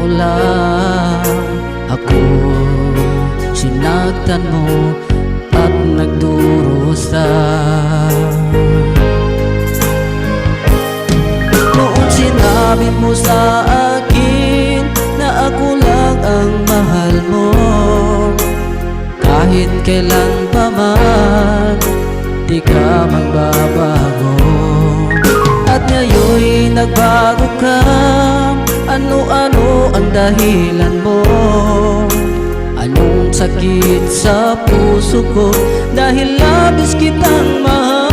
lang ako, sinaktan mo at nagdurusa. Noon sinabi mo sa akin na ako lang ang mahal mo, kahit kailan pa man di ka magbabago. At ngayon'y nagbago ka, ano-ano ang dahilan mo? Anong sakit sa puso ko dahil labis kitang mahal?